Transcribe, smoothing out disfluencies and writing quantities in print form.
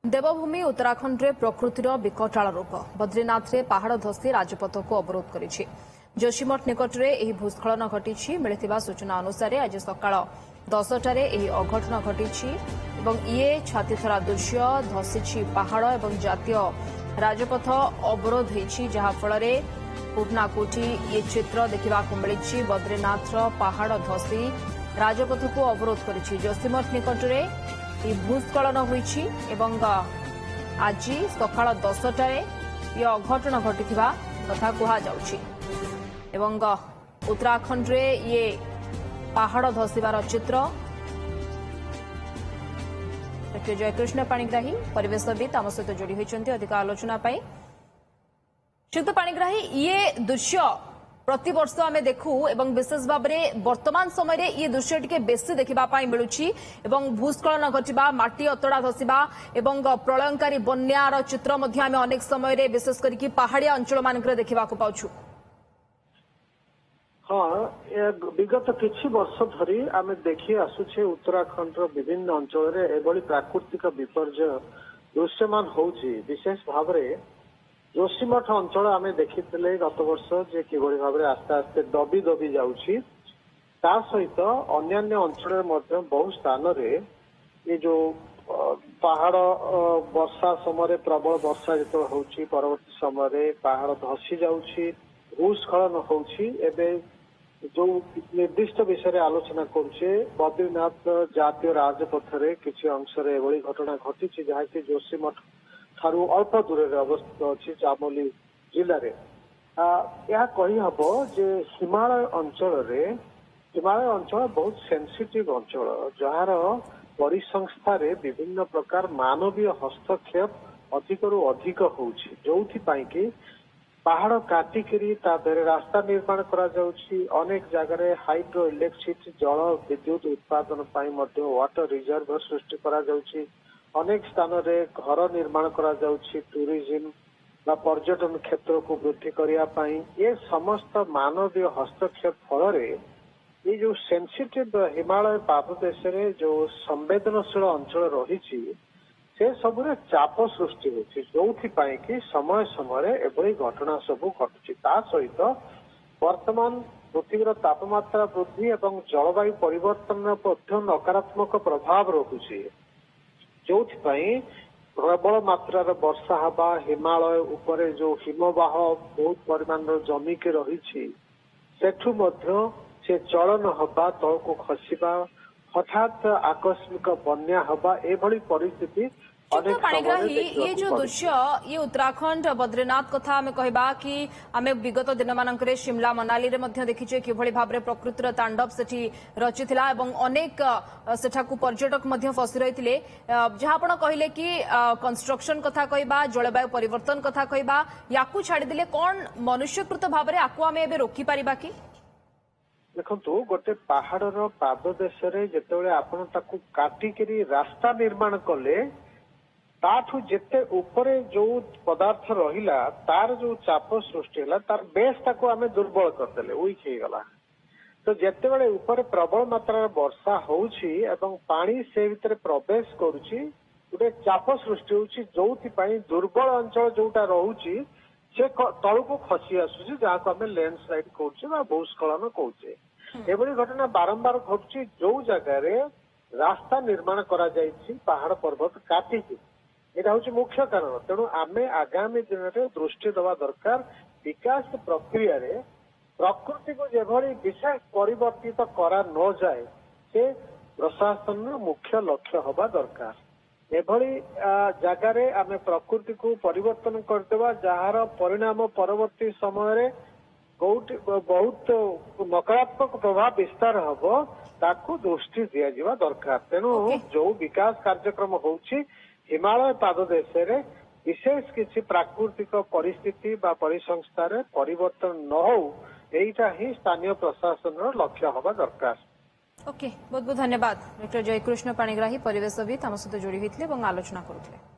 देवभूमि उत्तराखंड रे प्रकृतिर विकटाल रूप बद्रीनाथ रे पहाड़ धसी राजपथ को अवरोध करिछि। जोशीमठ निकट में यह भूस्खलन घटी मिलिथिबा सूचना अनुसार आज सकाळ 10टारे यह अघटन घटी ये छातीथरा दृश्य धसी पहाड़ और जातीय राजपथ अवरोध होती जहाँफल कोटना कोठी ये चित्र देखा मिली बद्रीनाथ पहाड़ धसी राजपथ को अवरोध करिछि। जोशीमठ निकट में भूस्खलन होईछि एवं आज सकाळ 10टारे यह अघटन घटिथिबा कथा कुहा जाउछि एवं उत्तराखंड रे ये पहाड़ धसीबार चित्र। डॉ जयकृष्ण पाणिग्राही परिवेशविद आम सहित जोड़ी होइछन्ति अधिक आलोचना पाई। श्रीयुक्त पाणिग्राही ये दृश्य प्रति वर्ष आम देखू एवं विशेष भाव में वर्तमान समय ये दृश्य टी बेसी देखा मिलूची भूस्खलन घटवा माटी अतड़ा धसवा एवं प्रलयंकारी बन्यार चित्र आम अनेक समय विशेष करके पहाड़िया अंचल मानक देखा पाउछु। हाँ, विगत किछि वर्ष धरी आम देखी आसुचे उत्तराखंड विभिन्न अंचल एभली प्राकृतिक विपर्यय दृश्यमान होउची। विशेष भाव में जोशीमठ अंचल आम देखी गत वर्ष जे किभली भाव आस्ते आस्ते दबी दबी जाउची। ता सहित अन्यान्य अंचल बहु स्थान ये जो पहाड़ वर्षा समय प्रबल वर्षा जो होउची परवर्ती समय पहाड़ धसी जाउची भूस्खलन होउची। एबे जो निर्दिष्ट विषय आलोचना करुचे बद्रीनाथ जातीय राजपथ किसी अंश एभली घटना घटी जहाँकि जोशीमठ ठारू अल्प दूर अवस्थित अच्छी चामोली जिले में। यह कही हम जे हिमालय अंचल बहुत सेंसिटिव अंचल जार परिसंस्था विभिन्न प्रकार मानवीय हस्तक्षेप अधिकरू अधिक होउछि जोथिपाई कि पहाड़ काटिकी रास्ता निर्माण करा जाउछि। अनेक जगह हाइड्रो इलेक्ट्रिसिटी जल विद्युत उत्पादन वाटर रिजर्व सृष्टि करा जाउछि। अनेक स्थान रे घर निर्माण करा जाउछि टूरिज्म बा पर्यटन क्षेत्र को वृद्धि करिया पाई। ये समस्त मानवीय हस्तक्षेप फल ये जो सेंसिटिव हिमालय पाददेश रे जो संवेदनशील अंचल रही से सब चाप सृष्टि होती जोथिपाई कि समय समय एभली घटना सब घटुची। ता सहित वर्तमान पृथ्वीर तापमात्रा वृद्धि एवं जलवायु परिवर्तन नकारात्मक प्रभाव रखुची जोथिपाई प्रबल मात्रार वर्षा हवा हिमालय उपरे जो हिमवाह बहुत परिमाण जमिके रही सेठू मध्य से चलन हवा तल को खसवा हठात आकस्मिक बन्या हवा एभली परिस्थिति। पाणिग्राही ये जो दृश्य ये उत्तराखंड बद्रीनाथ कथा आम कहबा कि आम विगत दिन मानक शिमला मनाली रे मध्य देखिचे किभली भाव में प्रकृतिर तांडव सेठी रचिथिला एवं अनेक सेठाकू पर्यटक मध्य फसी रहिथिले। जहां आपण कहले कि कंस्ट्रक्शन कथा कहबा जलवायु परिवर्तन कथा कहबा याकू छाड़ी दिले कोन मनुष्यकृत भाव में आकू आम एबे रोकी परिबा कि? देखंतु गोटे पहाड़र पाददेश जेतेबेले आपण ताकू काटिकरी रास्ता निर्माण कले ताठू जेते ऊपर जो पदार्थ रहिला तार जो चाप सृष्टि है तार बेस ताको आमे दुर्बल करदेले वीक हो गला। तो जेतेबेले ऊपर प्रबल मात्रा वर्षा होउची एवं पानी से भितर प्रवेश करूची गोटे चाप सृष्टि होउची जोथिपाई दुर्बल अंचल जोटा रहुची से तळको खसी आसुची जहाँ को आमे लैंडस्लाइड कहूचे बा भूस्खलन कहूचे। एभली घटना बारंबार घटुची जो जगह रास्ता निर्माण करा जायछि पहाड़ पर्वत काटिकी एटा हूँ मुख्य कारण। तेणु आमे आगामी दिन में दृष्टि दवा दरकार विकास प्रक्रिया रे प्रकृति को जेभली विशेष परिवर्तित करा न जाए से प्रशासन मुख्य लक्ष्य हवा दरकार। एभली जगार आमे प्रकृति को परिवर्तन करदेवा जार परिणाम परवर्ती समय बहुत नकारात्मक प्रभाव विस्तार हम ताकू दृष्टि दिया दरकार। तेणु जो विकास कार्यक्रम होउछि हिमालय पाददेश विशेष किसी प्राकृतिक परिस्थिति बा परिसंस्था परिवर्तन न हो एटा ही स्थानीय प्रशासन लक्ष्य हवा दरकार। ओके, बहुत बहुत धन्यवाद। डॉ जयकृष्ण पाणिग्राही परिवेशविद आम सहित जोड़ी होते आलोचना करुले।